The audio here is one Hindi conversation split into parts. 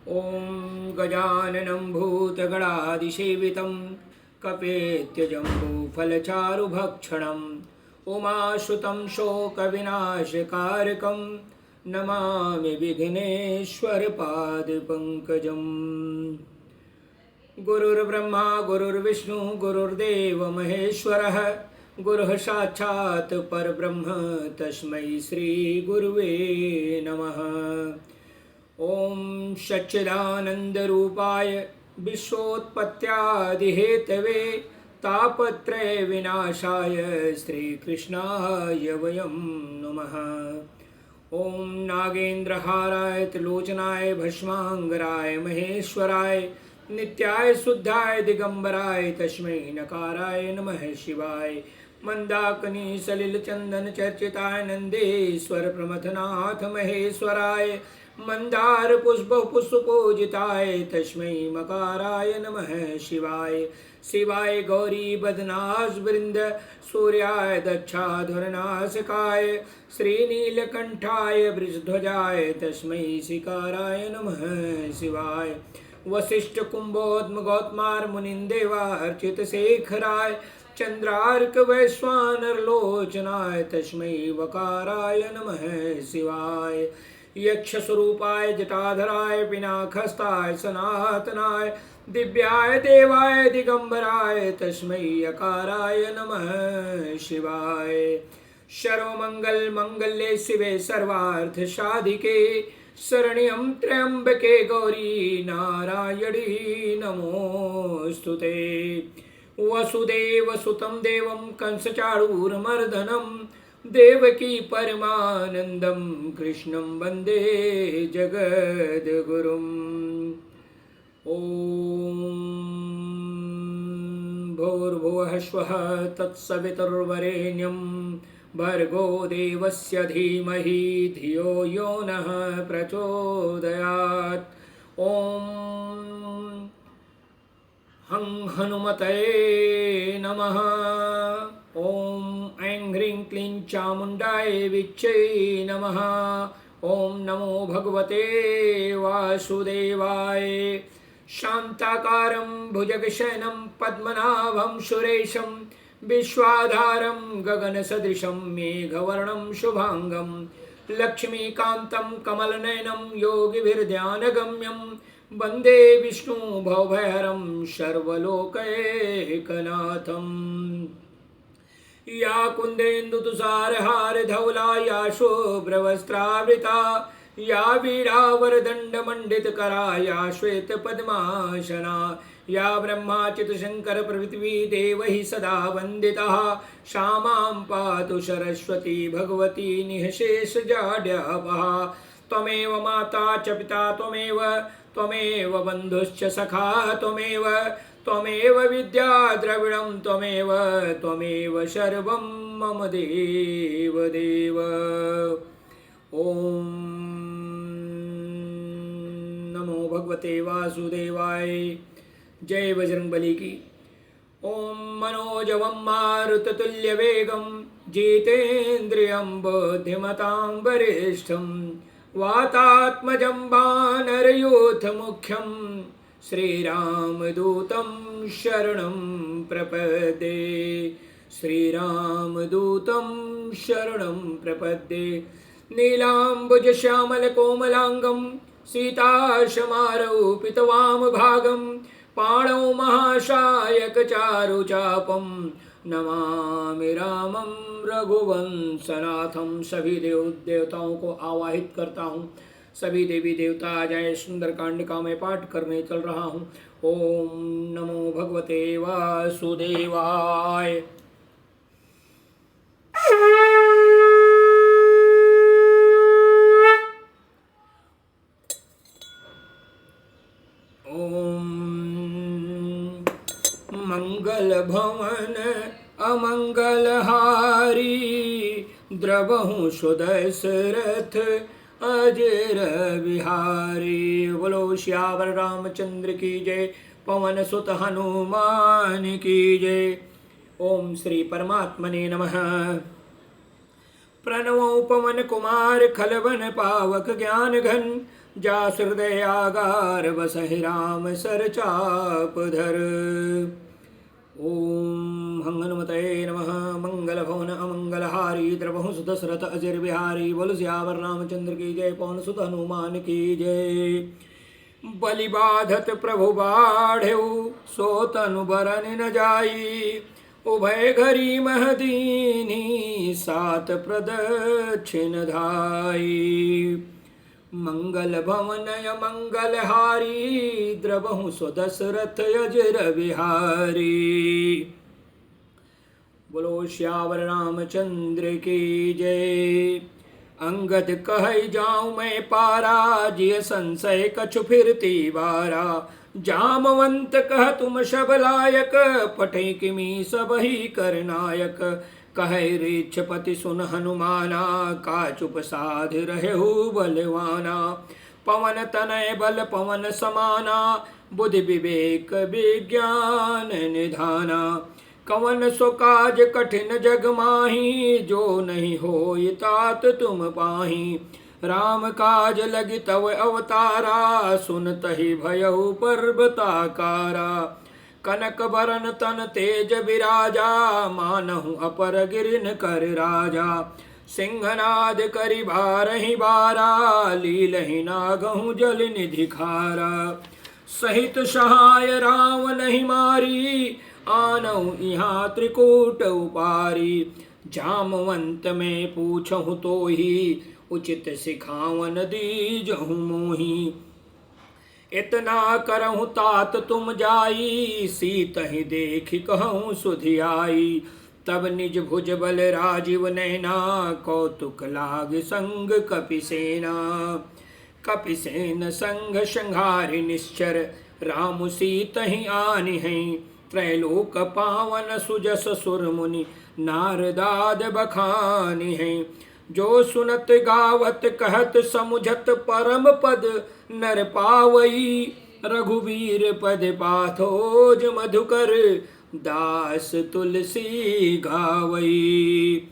ॐ गजाननं भूतगणादिसेवितं कपेत्यजम्बूफलचारुभक्षणम् उमाश्रुतं शोकविनाशकारकं नमामि विघ्नेश्वरपादपङ्कजम्। गुरुर्ब्रह्मा गुरुर्विष्णु गुरुर्देव महेश्वरः गुरुः साक्षात् परब्रह्म तस्मै श्रीगुरुवे नमः। ॐ सच्चिदानन्दरूपाय विश्वोत्पत्त्यादिहेतवे तापत्रय विनाशाय श्रीकृष्णाय वयं नमः। ॐ नागेन्द्रहाराय त्रिलोचनाय भस्मांगराय महेश्वराय नित्याय शुद्धाय दिगंबराय तस्मै नकाराय नमः शिवाय। मंदाकिनी सलिल चंदन चर्चिताय नंदेश्वर प्रमथनाथ महेश्वराय मंदार पुष्प पुष्पोजिताय तस्मै मकाराय नमः शिवाय। शिवाय गौरी बदनाश वृंद सूर्याय दक्षाधुरनाशकाय श्रीनीलकंठाय वृषध्वजाय तस्मै शिकाराय नमः शिवाय। वशिष्ठ कुंभोद्म गौतमार मुनिंदेवा अर्चित शेखराय चंद्रार्क वैश्वानर लोचनाय तस्मै वकाराय नमः शिवाय। यक्ष स्वरूपाय जटाधराय पिनाकहस्ताय सनातनाय दिव्याय देवाय दिगंबराय तस्मै यकाराय नमः शिवाय। सर्वमंगल मंगल्ये शिवे सर्वार्थ साधिके शरण्यं त्र्यंबके गौरी नारायणी नमोस्तुते। वसुदेवसुतं देवं कंसचाणूरमर्दनं देवकी परमानन्दं कृष्णं वन्दे जगद्गुरुम्। ॐ भूर्भुवः स्वः तत्सवितुर्वरेण्यं भर्गो देवस्य धीमहि धियो यो नः प्रचोदयात्। ॐ हं हनुमते नमः। ॐ ऐं ह्रीं क्लीं चामुण्डाय विच्चे नमः। ॐ नमो भगवते वासुदेवाय। शान्ताकारं भुजगशयनं पद्मनाभं सुरेशं विश्वाधारं गगनसदृशं मेघवर्णं शुभांगं लक्ष्मीकान्तं कमलनयनं योगिभिर्ध्यानगम्यं वन्दे विष्णु भवभयहरं सर्वलोकैकनाथम्। या कुन्देन्दुतुषारहार धवला या शुभ्रवस्त्रावृता या वीणावरदण्डमण्डितकरा या श्वेतपद्मासना या ब्रह्माच्युतशङ्कर प्रभृति देवैः सदा वन्दिता सा मां पातु सरस्वती भगवती निःशेषजाड्यापहा। त्वमेव माता च पिता त्वमेव बन्धुश्च सखा त्वमेव विद्या द्रविणं त्वमेव सर्वं मम देवदेव। ॐ नमो भगवते वासुदेवाय। जय बजरंगबली की। ओम मनोजवं मारुततुल्यवेगं जितेन्द्रियं बुद्धिमतां वरिष्ठं वातात्मजं वानरयूथमुख्यं श्रीरामदूतं शरणं प्रपद्ये। श्रीरामदूतं शरणं प्रपद्ये। नीलाम्बुजश्यामलकोमलाङ्गं सीताशमारोपितवामभागं पाणौ महाशायकचारुचापं नमामि रामं रघुवंशनाथं। सभी देवताओं को आवाहित करता हूँ। सभी देवी देवता आ जाए। सुंदरकांड का मैं पाठ करने चल रहा हूँ। ओम नमो भगवते वासुदेवाय। मंगल भवन अमंगलहारी द्रवहु सुदशरथ अजर बिहारी। बोलो श्यावर रामचंद्र की जय। पवन सुत हनुमान की जय। ओम श्री परमात्मने नमः। प्रणवो पवन कुमार खलवन पावक ज्ञान घन जास हृदय आगार बसहि राम सर चाप धर। ओम हनुमते नमः। मंगल भवन अमंगलहारी द्रवहु सुदशरथ अजिर बिहारी। बोल सियावर रामचंद्र की जय। पवन सुत हनुमान की जय। बलि बाधत प्रभु बाढ़ेउ सो तनु बरन न जाई। उभय घरी महदीनी सात प्रदक्षिण धाई। मंगल भवनय मंगलहारी द्रवहु सुदशरथ अजिर बिहारी। बोलो श्यावर रामचंद्र की जय। अंगद कह जाऊं मैं पारा जिय संशय कछु फिरती बारा। जामवंत कह तुम सब लायक पठे किमी सब ही करनायक। कहे रीक्षपति सुन हनुमाना का चुप साध रहेहु बलवाना। पवन तनय बल पवन समाना बुद्धि विवेक विज्ञान निधाना। कवन सो काज कठिन जग माही जो नहीं होई तात तुम पाही। राम काज लगी तव अवतारा सुनतहि भयउ पर्वताकारा। कनक बरन तन तेज विराजा मानहु अपर गिरिन कर राजा। सिंहनाद करि बारहि बारा लीलहि नागहु जल निधि खारा। सहित सहाय राम नहीं मारी आनहु यहाँ त्रिकूट उपारी। जामवंत में पूछहु तो ही उचित सिखावन दीजहु मोही। इतना करहु तात तुम जाई सीत ही देखि कहूँ सुधियाई। तब निज भुज बल राजीव नैना कौतुक लाग संग कपिसेना। कपिसेन संग संहारि निश्चर राम सीत ही आनि हैं। त्रैलोक पावन सुजस सुर मुनि नारदाद बखानि हैं। जो सुनत गावत कहत समुझत परम पद नर पावई। रघुवीर पद पाथोज मधुकर दास तुलसी गावई।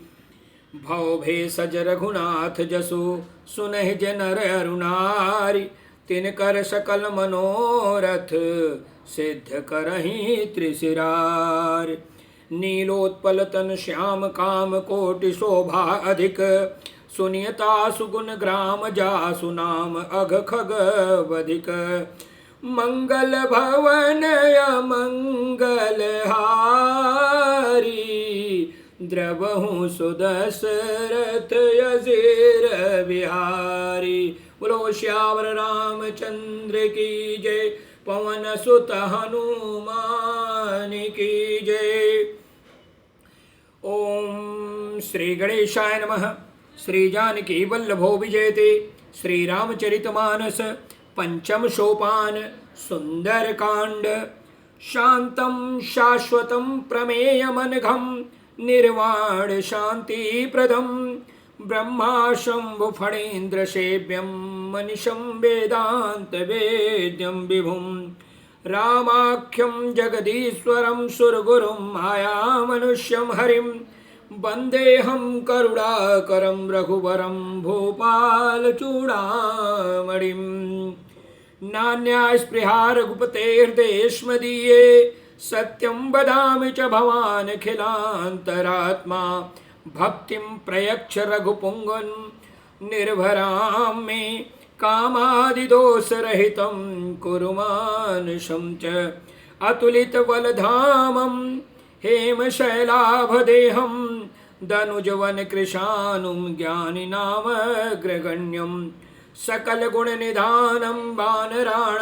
भव भेषज रघुनाथ जसो सुनहि जनर अरुणारी। तिनकर सकल मनोरथ सिद्ध करहि त्रिशिरार। नीलोत्पल तन श्याम काम कोटि शोभा अधिक। सुनियता सुगुण ग्राम जासु नाम अघ खग बधिक। मंगल भवन मंगल हारी द्रवहु सुदशरथ अजिर बिहारी। बोलो श्यावर रामचंद्र की जय। पवन सुत हनुमान की जय। ओम श्री गणेशाय नमः। श्री जानकी वल्लभो विजयते। श्री रामचरितमानस पंचम सोपान सुंदर कांड। शांतं शाश्वतं प्रमेयमनघं निर्वाण शांति प्रदम। ब्रह्मा शंभु फणीन्द्र सेव्यं मनिषं वेदांत वेद्यं विभुं। रामाख्यं जगदीश्वरं सुरगुरुं माया मनुष्यं हरिं। वन्देऽहं करुणाकरं रघुवरं भूपाल चूडामणिं। नान्या स्पृहा रघुपतेर्देशमदीये। सत्यं वदामि च भवानखिलान्तरात्मा। भक्तिं प्रयच्छ रघुपुङ्गं निर्भरां मे। कामादिदोषरहितं कुरु मानसं च। अतुलितबलधामं हेमशैलाभदेहं। दनुजवनकृशानुं ज्ञानिनामग्रगण्यं। सकलगुणनिधानं वानराणामधीशं।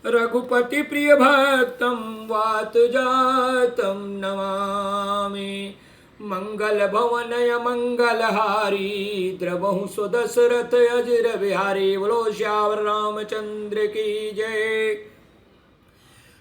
रघुपतिप्रियभक्तं वातजातं नमामि। मंगलभवनय मंगलहारी द्रवहु सुदशरथ अजिर बिहारी। बोलो श्यावर रामचंद्र की जय।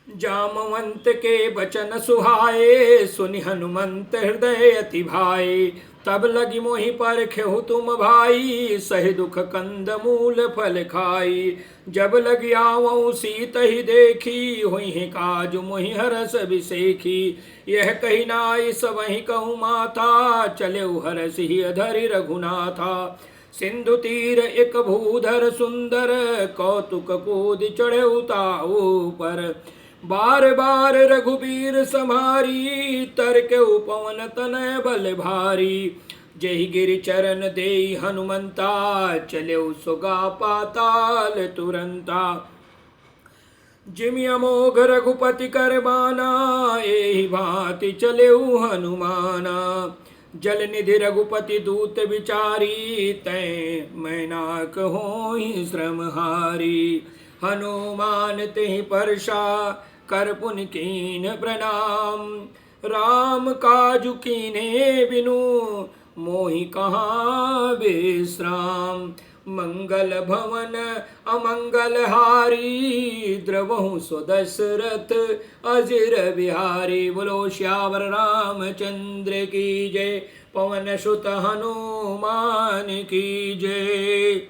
जामवंत के बचन सुहाए सुनि हनुमंत हृदय अति भाए। तब लगी मोहि परखेहु तुम भाई सहि दुख कंद मूल फल खाई। जब लगी आवऊँ सीत ही देखी हुई है काज मोहि हरस बिसेखी। यह कही नाई सबहि कहूँ माथा चले हरस ही अधरि रघुनाथा। सिंधु तीर एक भूधर सुंदर, कौतुक कूद चढ़े उताऊ पर। बार बार रघुबीर समारी, तरके पवन तनय बल भारी। जय गिरि चरण देई हनुमंता, चले सुगा पाताल तुरंता। जिमि अमोघ रघुपति कर बाना, एहि भांति चले हनुमाना। जल निधि रघुपति दूत विचारी, तै मैनाक होहि श्रमहारी। हनुमान तेहि परशा, कर पुनि कीन प्रणाम। राम काजु कीन्हे बिनु, मोहि कहाँ विश्राम। मंगल भवन अमंगल हारी, द्रवहु सुदशरथ अजिर बिहारी। बोलो श्यावर रामचंद्र की जय, पवन सुत हनुमान की जय।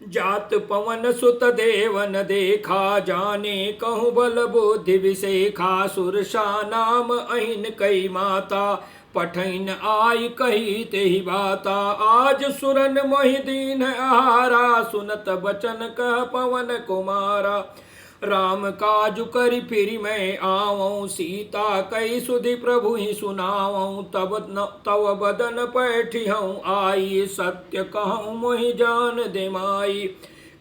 जात पवन सुत देवन देखा, जाने कहूँ बल बुद्धि विसेखा। सुरसा नाम अहिन कई माता, पठैन आई कही तेहि बाता। आज सुरन मोहि दीन आहारा, सुनत बचन कह पवन कुमारा। राम काजु करि फिरि मैं आवऊँ, सीता कई सुधि प्रभु ही सुनावऊँ। तव बदन पैठिहऊँ आई, सत्य कहूँ मोहि जान दे माई।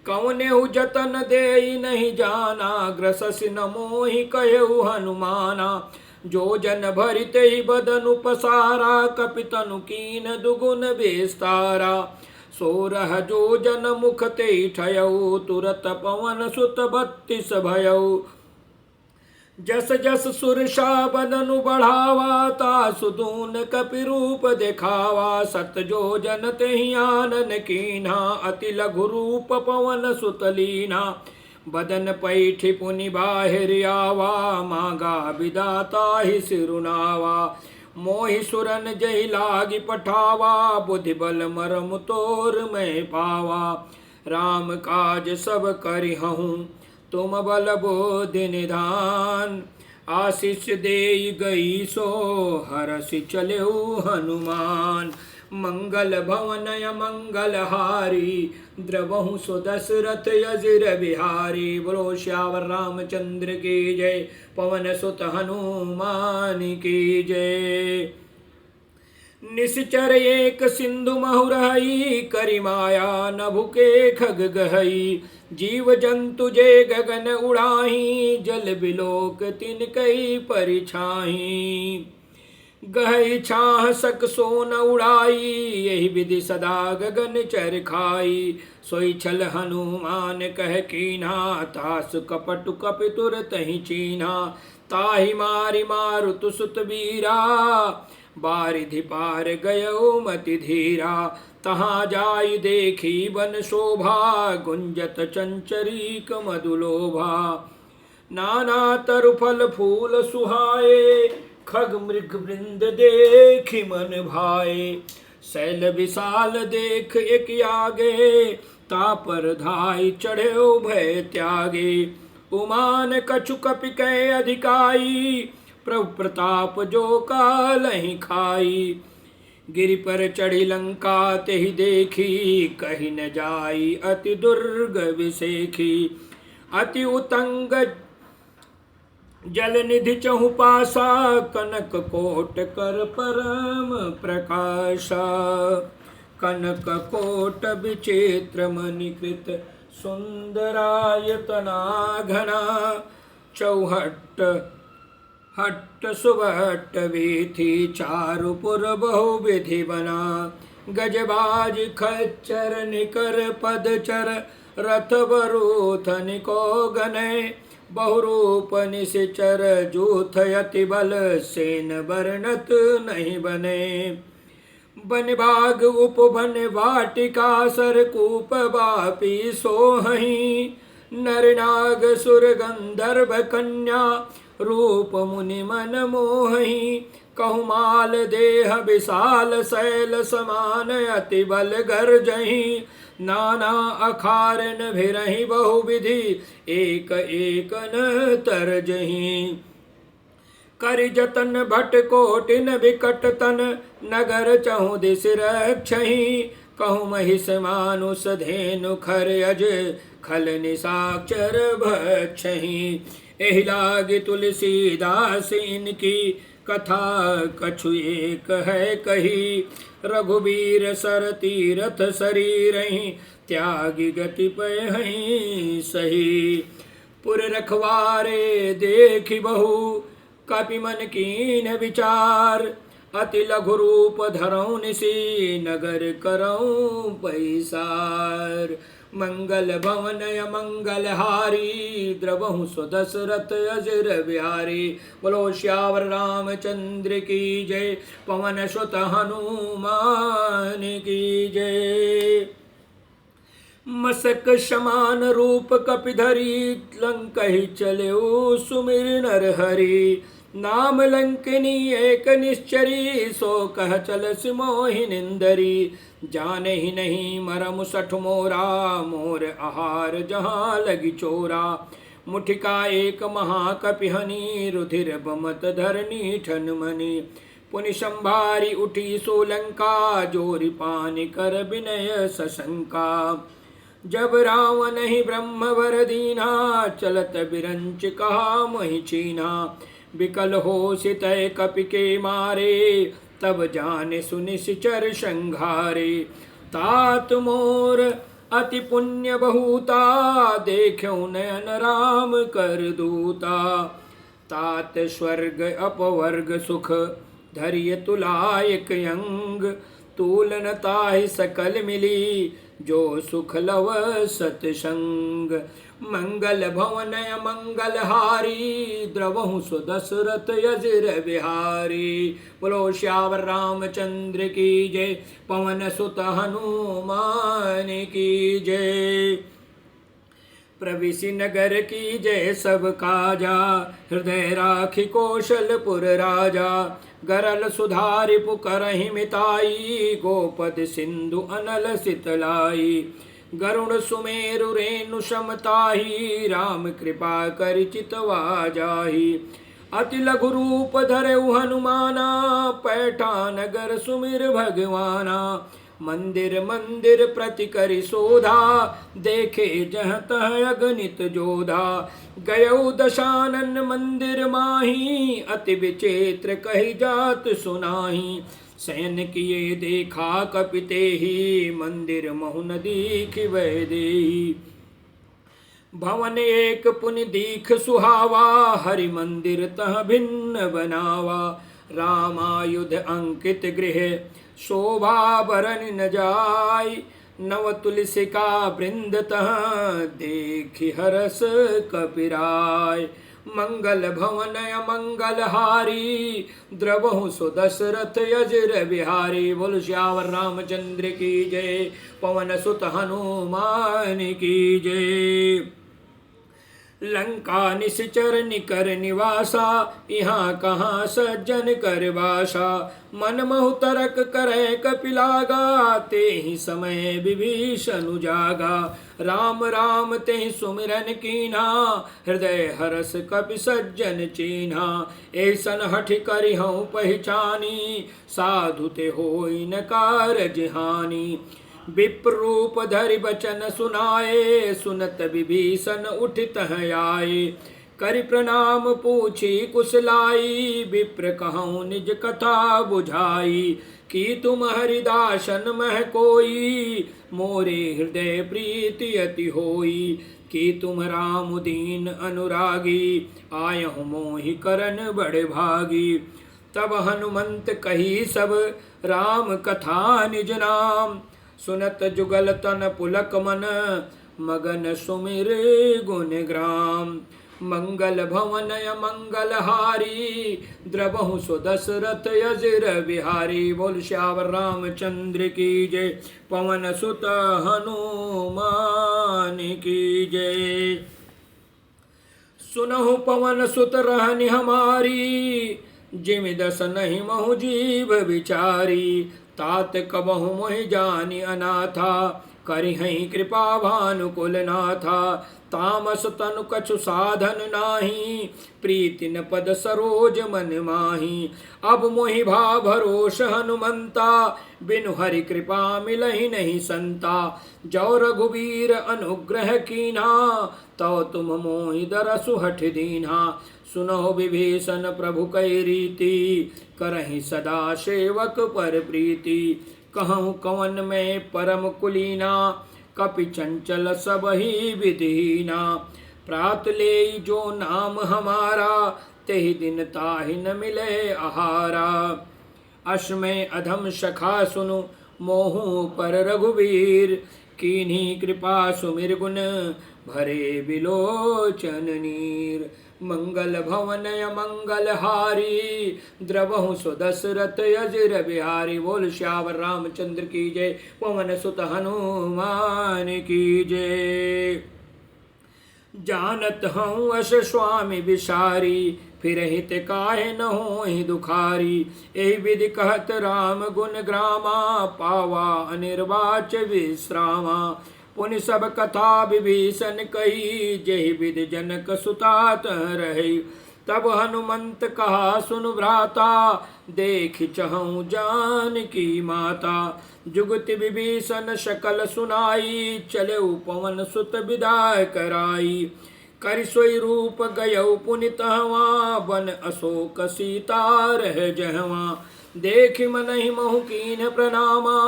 कौनेहु जतन देई नहीं जाना, ग्रससि न मोहि कहेहु हनुमाना। जो जन भरिते ही बदन उपसारा, कपितनु कीन दुगुन विस्तारा। सोरह जो जन मुख ते ठयऊ, तुरत पवन सुत 32 भयऊ। जस जस सुरसा बदनु बढ़ावा, ता सुदून कपि रूप दिखावा। सत जो जन तेहि आनन कीन्हा, अति लघु रूप पवन सुत लीन्हा। बदन पैठि पुनि बाहिर आवा, मांगा विदाता ही सिरुनावा। मोहि सुरन जहि लागी पठावा, बुद्धि बल मरम तोर मैं पावा। राम काज सब करिहऊँ, तुम बल बुद्धि निधान। आशीष देई गई सो, हरषि चलेऊ हनुमान। मंगल भवन अमंगल हारी, द्रवहु सुदशरथ अजिर बिहारी। बोलो श्यावर रामचंद्र की जय, पवन सुत हनुमान की जय। निश्चर एक सिंधु महुरहई, करि माया नभु के खग गहई। जीव जंतु जे गगन उड़ाही, जल बिलोक तिन कई परिछाही। गहई छाह सक सोन उड़ाई, यही विधि सदा गगन चर खाई। सोई छल हनुमान कह कीन्हा, तास कपटु कपि तुरत ही चीन्हा। ताहि मारि मारुत सुत वीरा, बारिधि पार गयो मति धीरा। तहाँ जाई देखी बन शोभा, गुंजत चंचरीक मधुलोभा। नाना तरु फल फूल सुहाए, खग मृग वृंद देखि मन भाए। शैल विशाल देख एक आगे, तापर धाई चढ़े भय त्यागे। उमान कछु कपि कै अधिकाई, प्रभु प्रताप जो कालहि खाई। गिरि पर चढ़ी लंका तेहि देखी, कही न जाई अति दुर्ग विसेखी। अति उतंग जल निधि चहु पासा, कनक कोट कर परम प्रकाशा। कनक कोट विचित्र मणिकृत, सुंदरायतना घना। चौहट्ट हट्ट सुभट्ट वीथि, चारुपुर बहुविधि बना। गजबाज खच्चर निकर पदचर, रथ बरूथ निको गने। बहुरूप निशिचर जूथ यति बल, सेन बरनत नहीं बने। बन बाग उपवन वाटिका, सरकूप बापी सोहहीं। नर नाग सुर गंधर्व कन्या, रूप मुनि मन मोहि। कहुमाल देह विशाल, शैल समान अति बल गर्जहि। नाना अखारन भिरहि बहुविधि, एक एक न तरजहि। करि जतन भट कोटिन विकट तन, नगर चहु दिस रक्षहि। कहु महिष मानुष धेनु खर अज खल निशाचर भक्षहि। एहि लागी तुलसीदास इनकी कथा कछु एक है कही। रघुबीर सर तीरथ शरीरहि त्यागी गति पयहि सही। पुर रखवारे देखि बहु कपि मन कीन विचार। अति लघु रूप धरऊँ निसी नगर करऊँ पैसार। मंगल भवन अमंगल हारी द्रवहु सुदशरथ अजर बिहारी। बोलो श्यावर रामचंद्र की जय पवन सुत हनुमान की जय। मसक समान रूप कपिधरी लंकहि चलेउ सुमिर नर हरि। नाम लंकिनी एक निश्चरी सो कह चल सिमोहि निंदरी। जाने ही नहीं मरम सठ मोरा मोर आहार जहाँ लगी चोरा। मुठिका एक महाकपिहनी रुधिर बमत धरनी ठन मनी। पुनि संभारी उठी सोलंका जोरि पानि कर विनय सशंका। जब रावण ही ब्रह्मवर दीना चलत बिरंच कहा मोहि छीना। विकल हो सितय कपि के मारे तब जाने सुनि सिचर संघारे। तात मोर अति पुण्य बहुता देखो नयन राम कर दूता। तात स्वर्ग अपवर्ग सुख धैर्य तुलायक अंग। तूलन ताहि सकल मिली जो सुख लव सतसंग। मंगल भवन मंगल हारी द्रवहु सुदशरथ अजर बिहारी। बोलो श्यावर रामचंद्र की जय पवन सुत हनुमान की जय। प्रविशि नगर की जय सब काजा हृदय राखि कौशलपुर राजा। गरल सुधारि पुकरहि मिताई गोपद सिंधु अनल सितलाई। गरुड़ सुमेरु रेणु समताही राम कृपा कर चितवा जाही। अति लघु रूप धरऊ हनुमाना पैठा नगर सुमिर भगवाना। मंदिर मंदिर प्रति करि शोधा देखे जह तह अगणित जोधा। गयौ दशानन मंदिर माही अति विचित्र कही जात सुनाही। शयन किए देखा कपिते ही मंदिर महु न दीख वै देही। भवन एक पुनि दीख सुहावा हरि मंदिर तह भिन्न बनावा। रामायुध अंकित गृह शोभा बरन न जाय। नव तुलसिका वृंद तह देखि हरस कपिराय। मंगल भवन मंगल हारी द्रवहु सुदशरथ अजर बिहारी। बोल श्यावर रामचंद्र की जय पवन सुत हनुमान की जय। लंका निश्चर निकर निवासा यहाँ कहाँ सज्जन कर वासा। मन महु तरक करे कपिलागा ते ही समय विभीषण जागा। राम राम ते सुमिरन कीना हृदय हरस कपि सज्जन चीन्हा। ऐसन हठ करि हूँ पहचानी साधु ते होई न कारज हानि। विप्र रूप धरि बचन सुनाए सुनत विभीषण उठित आए। करि प्रणाम पूछी कुशलाई विप्र कहूँ निज कथा बुझाई। कि तुम हरिदासन मह कोई मोरे हृदय प्रीति अति होई। कि तुम राम दीन अनुरागी आयहु मोहि करन बड़ भागी। तब हनुमंत कही सब राम कथा निज नाम। सुनत जुगल तन पुलक मन मगन सुमिर गुण ग्राम। मंगल भवन मंगल हारी द्रवहु सुदशरथ अजर बिहारी। बोल श्यावर रामचंद्र की जय पवन सुत हनुमान की जय। सुनहु पवन सुत रहनि हमारी जिमि दस नहीं महु जीव विचारी। तात कबहु मोहि जानि अनाथा करिहै कृपा भानुकुल नाथा। तामस तनु कछु साधन नाही, प्रीति न पद सरोज मन माही। अब मोहि भा भरोस हनुमंता, बिनु हरि कृपा मिलहि नहीं संता। जो रघुवीर अनुग्रह कीन्हा, तो तुम मोहि दरसु हठ दीन्हा। सुनो विभीषण प्रभु कै रीति, करहि सदा सेवक पर प्रीति। कहूँ कवन में परम कुलीना, कपि चंचल सबहि विधिहीना। प्रात ले जो नाम हमारा, तेहि दिन ताहि न मिले आहारा। अश्मय अधम सखा सुनु, मोहु पर रघुवीर। कीन्ही कृपा सुमिर गुण, भरे बिलोचन नीर। मंगल भवन मंगल हारी, द्रवहु सुदशरथ अजिर बिहारी। बोल श्यावर रामचंद्र की जय, पवन सुत हनुमान की जय। जानत हूँ अस स्वामी विसारी, फिर हित काहे न होहि दुखारी। एहि विधि कहत राम गुण ग्रामा, पावा अनिर्वाच विश्रामा। पुनि सब कथा विभीषण कही, जेहि विधि जनक सुतात रही। तब हनुमंत कहा सुन भ्राता, देख चहु जानकी माता। जुगति विभीषण सकल सुनाई, चले पवन सुत विदा कराई। कर सोई रूप गयौ पुनि तहवा, बन अशोक सीता रह जहवा। देख मनहि महु कीन प्रणामा,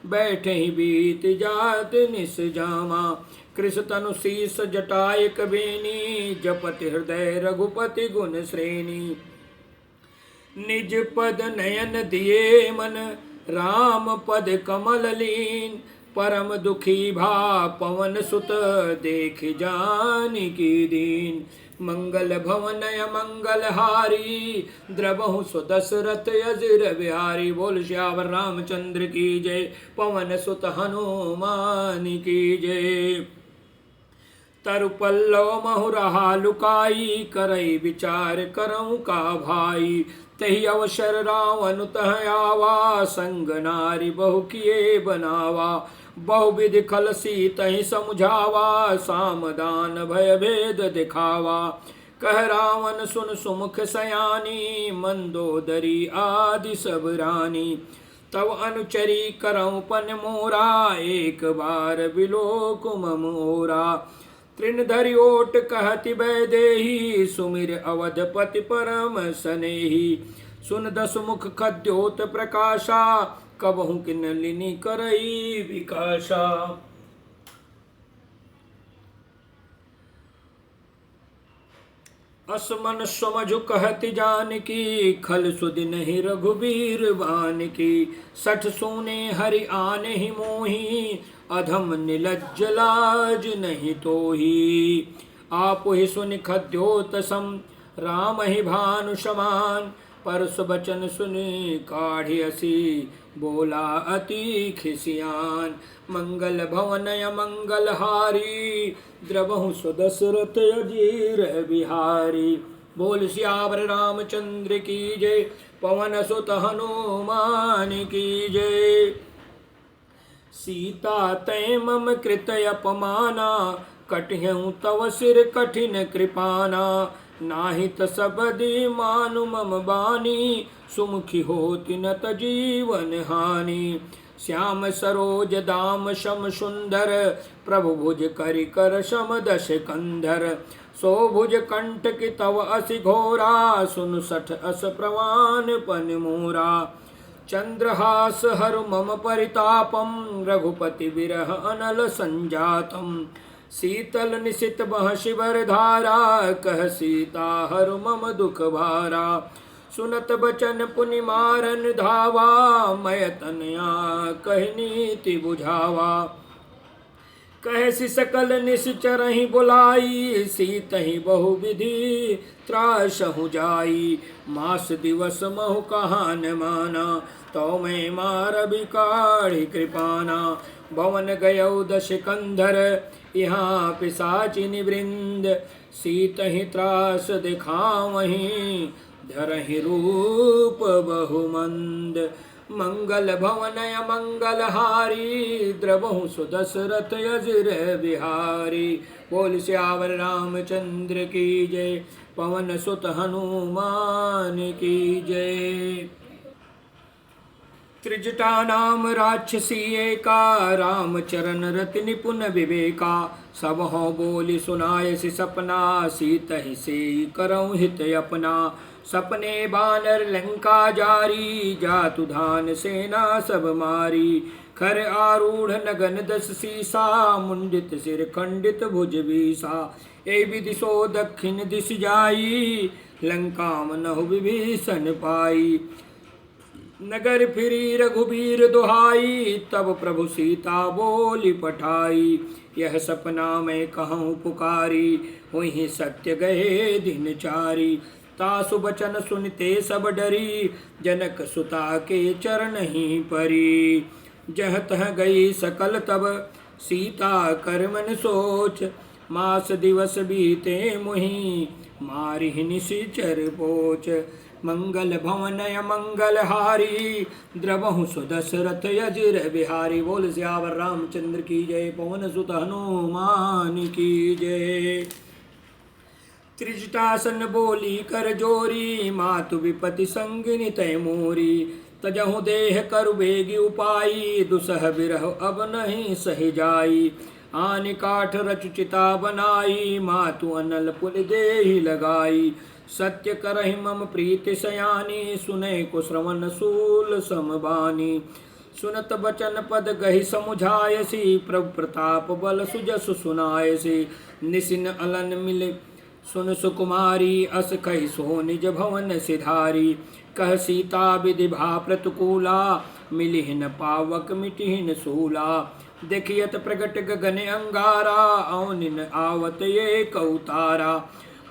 बैठे ही बीत जात निस जामा। कृष तनु शीस जटाय कबीनी, जपति हृदय रघुपति गुण श्रेणी। निज पद नयन दिए मन, राम पद कमल लीन। परम दुखी भा पवन सुत, देख जानकी दीन। मंगल भवन मंगल हारी, द्रवहु सुदशरथ अजिर बिहारी। बोल श्यावर रामचंद्र की जय, पवन सुत हनुमान की जय। तरु पल्लव महु रहा लुकाई, करई विचार करऊँ का भाई। तही अवसर रावण तह आवा, संग नारी बहु किए बनावा। बहुविधि खल सीतहि समुझावा, सामदान भय भेद दिखावा। कह रावण सुन सुमुख सयानी, मंदोदरी आदि सब रानी। तब अनुचरी करऊँ पन मोरा, एक बार बिलोक मम ओरा। तृण धरि ओट कहति वैदेही, सुमिर अवधपति परम सनेही। सुन दस मुख खद्योत प्रकाशा, कबहु किनलिनी करई विकासा। असमन समझु कहति जानकी, खल सुदिनहि रघुबीर बानकी। सठ सोने हरि आने ही मोही, अधम निलज्ज लाज नहीं तोही। आप ही सुनि खद्योत सम, राम ही भानु समान। परस बचन सुनि काढ़ी असी, बोला अति खिसियान। मंगल भवन मंगल हारी, द्रवहु सुदशरथ अजीर बिहारी। बोल सियावर रामचंद्र की जय, पवन सुत हनुमान की जय। सीता तै मम कृत अपमाना, कटिहउँ तव सिर कठिन कृपाना। नाहित सबदि मानु मम बानी, सुमुखी होति न जीवन हानि। श्याम सरोज दाम सम सुंदर, प्रभु भुज करि कर सम दश कंधर। सो भुज कंठ की तव असि घोरा, सुन सठ अस प्रवान पन मोरा। चंद्रहास हरु मम परितापम, रघुपति विरह अनल संजातम। शीतल निशित बह शिवर धारा, कह सीता हरु मम दुख भारा। सुनत बचन पुनि मारन धावा, मैं तनया कहि नीति बुझावा। कहसि सकल निश्चरहि बुलाई, सीतहि बहु विधि त्रासहु जाई। मास दिवस महु कहा न माना, तो मैं मार बिकाढ़ी कृपाना। भवन गयौ दश कंधर, यहाँ पिशाचिनी वृंद। सीतहि त्रास दिखावहीं, धरहि रूप बहुमंद। मंगल भवनय मंगलहारी द्रवहु सुदशरथ अजिर बिहारी। बोल सियावर रामचंद्र की जय, पवन सुत हनुमान की जय। त्रिजटा नाम राक्षसी एका, राम चरण रति निपुण विवेका। सब हो बोली सुनायसि सपना, सीत ही से करऊँ हित अपना। सपने बानर लंका जारी, जातु धान सेना सब मारी। खर आरूढ़ नगन दस सीसा, मुंडित सिर खंडित भुज बीसा। ए विधि सो दक्षिण दिश जाई, लंका मनहु विभीषण पाई। नगर फिरी रघुबीर दुहाई, तब प्रभु सीता बोली पठाई। यह सपना मैं कहूँ पुकारी, हुई सत्य गए दिन चारी। तासु बचन सुनते सब डरी, जनक सुता के चरण ही परी। जह तह गई सकल तब सीता कर मन सोच, मास दिवस बीते मुहि मारिहि निशिचर पोच। मंगल भवनय मंगलहारी, द्रवहु सुदशरथ अजिर बिहारी। बोल सियावर रामचंद्र की जय, पवन सुत हनुमान की जय। त्रिजटासन बोली कर जोरी, मातु विपति संगिनी तय मोरी। तजहु देह करु बेगी उपाई, दुसह बिरह अब नहीं सहि जाई। आनि काठ रचु चिता बनाई, मातु अनल पुल देहि लगाई। सत्य करहि मम प्रीति सयानी, सुनै को श्रवण सूल समबानी। सुनत बचन पद गहि समुझायसी, प्रभु प्रताप बल सुजस सुनायसी। निसिन अलन मिले सुन सुकुमारी, अस कहि सो निज भवन सिधारी। कह सीता विधि भा प्रतिकूला, मिलिहिन पावक मिटिहिन सूला। देखियत प्रगट गगन अंगारा, औनिन आवत ये कौतारा।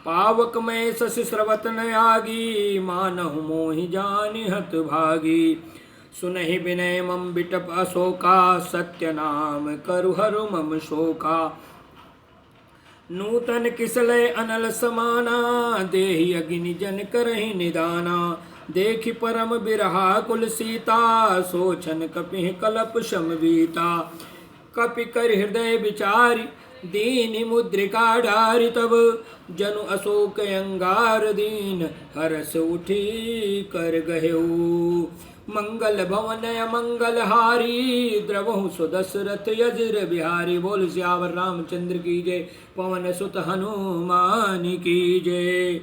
पावक में शशि स्रवत न आगी, मानहु मोहि जानि हत भागी। सुनहि विनय मम बिटप अशोका, सत्य नाम करु हरु मम शोका। नूतन किसलय अनल समाना, देहि अग्नि जन करहि निदाना। देखि परम बिरहा कुल सीता, सोचन कपिहि कलप शम बीता। कपि कर हृदय विचारि, दीनि मुद्रिका डारि। तब जनु अशोक अंगार दीन, हरस उठी कर गहेऊ। मंगल भवनय मंगलहारी, द्रवहु सुदशरथ अजिर बिहारी। बोल सियावर रामचंद्र की जय, पवन सुत हनुमान की जय।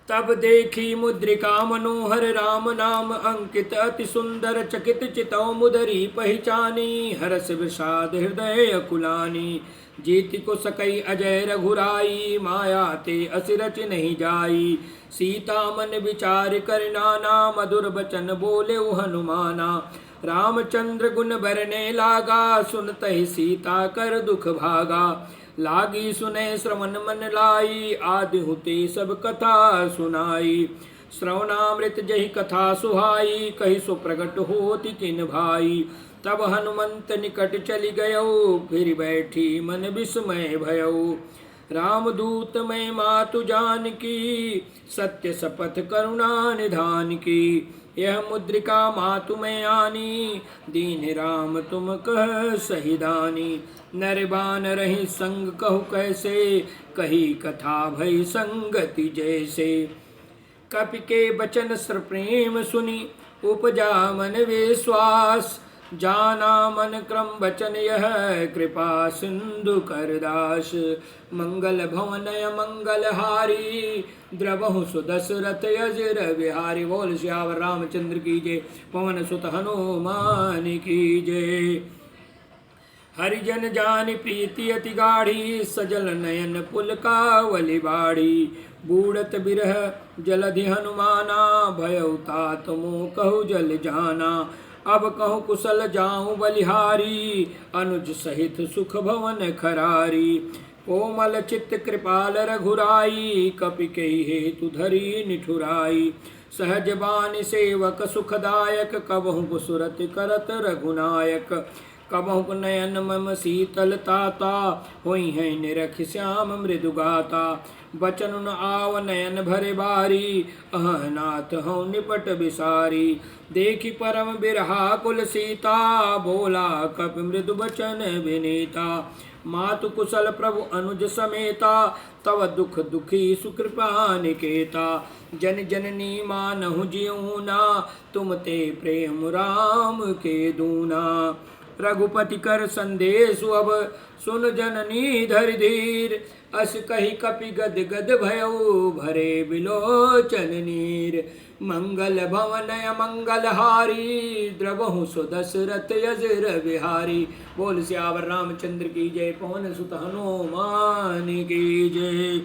तब देखी मुद्रिका मनोहर, राम नाम अंकित अति सुंदर। चकित चितौ मुदरी पहचानी, हरस विषाद हृदय अकुलानी। जीति को सकई अजय रघुराई, माया ते असिरच नहीं जाई। सीता मन विचार कर नाना, मधुर बचन बोले हनुमाना। रामचंद्र गुण बरने लागा, सुनतहि सीता कर दुख भागा। लागी सुने श्रवण मन लाई, आदि हुते सब कथा सुनाई। श्रवणामृत जहि कथा सुहाई, कहि सो प्रगट होति तिन भाई। तब हनुमंत निकट चली गयो, फिर बैठी मन विस्मय भयऊ। रामदूत मैं मातु जानकी, सत्य शपथ करुणा निधान की। यह मुद्रिका मातु में आनी, दीन राम तुम कह सहिदानी। नरबान रही संग कहु कैसे, कही कथा भई संगति जैसे। कपि के बचन सर प्रेम सुनी, उपजा मन विश्वास। जाना मन क्रम वचन यह, कृपा सिंधु करदास। मंगल भवनय मंगलहारी, द्रवहु सुदशरथ अजिर बिहारी। बोल सियावर रामचंद्र की जय, पवन सुत हनुमान की जय। हरिजन जानि प्रीति अति गाढ़ी, सजल नयन पुलकावली बाढ़ी। बूढ़त बिरह जलधि हनुमाना, भयउ तात मोह कहु जल जाना। अब कहूँ कुशल जाऊँ बलिहारी, अनुज सहित सुख भवन खरारी। कोमल चित्त कृपाल रघुराई, कपि कहि हेतु धरी निठुराई। सहज बानी सेवक सुखदायक, कबहु सुरति करत रघुनायक। कबहुक नयन मम शीतलताता होई है निरख श्याम मृदु गाता बचन न आव नयन भरे बारी अहनाथ हूँ निपट बिसारी देखी परम बिरहा कुल सीता बोला कप मृदु बचन विनीता मातु कुशल प्रभु अनुज समेता तव दुख दुखी सुकृपा निकेता जन जननी मानहु जिऊना तुम ते प्रेम राम के दूना रघुपति कर संदेश अब सुन जननी धर धीर अस कही कपि गद गद भयउ भरे बिलोचन नीर मंगल भवन मंगल हारी द्रवहु सुदशरथ यजर बिहारी। बोल सियावर रामचंद्र की जय, पवन सुत हनुमान की जय।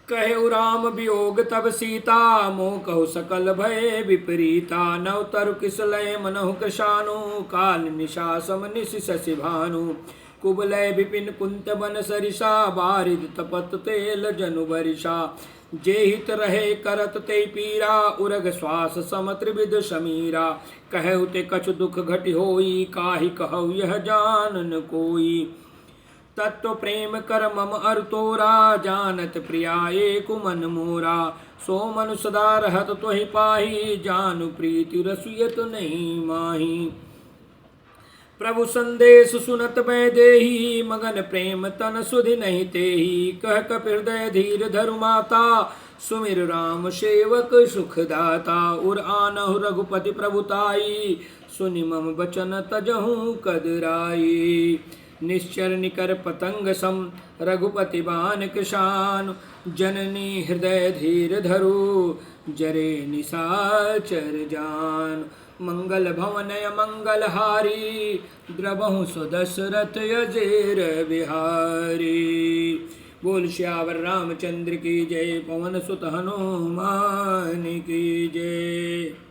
कहे राम वियोग तब सीता मोह कहु सकल भय विपरीता नव तरु किसलय मनहु कृशानु काल निशा सम निश शशि भानु कुबलय विपिन कुंत बन सरिषा बारिद तपत तेल जनु बरिषा जेहित रहे करत ते पीरा उरग श्वास सम त्रिविध समीरा कहु ते कछु दुख घटि होई काहि कहु यह जानन कोई तत्व प्रेम कर मम अर तोरा जानत प्रिया एक मन मोरा सो मनु सदा रहत तोहि पाही जानु प्रीति रसुयत नहीं माही प्रभु संदेश सुनत मैं देही मगन प्रेम तन सुधि नहीं तेही कह कप हृदय धीर धरु माता सुमिर राम सेवक सुखदाता उर आनहु रघुपति प्रभुताई सुनि मम बचन तजहु कदराई निश्चर निकर पतंग सम रघुपति बान किसान जननी हृदय धीर धरु जरे निशाचर जान मंगल भवनय मंगल हारी द्रवहु सुदशरथ यजेर बिहारी। बोल श्यावर रामचंद्र की जय, पवन सुत हनुमान की जय।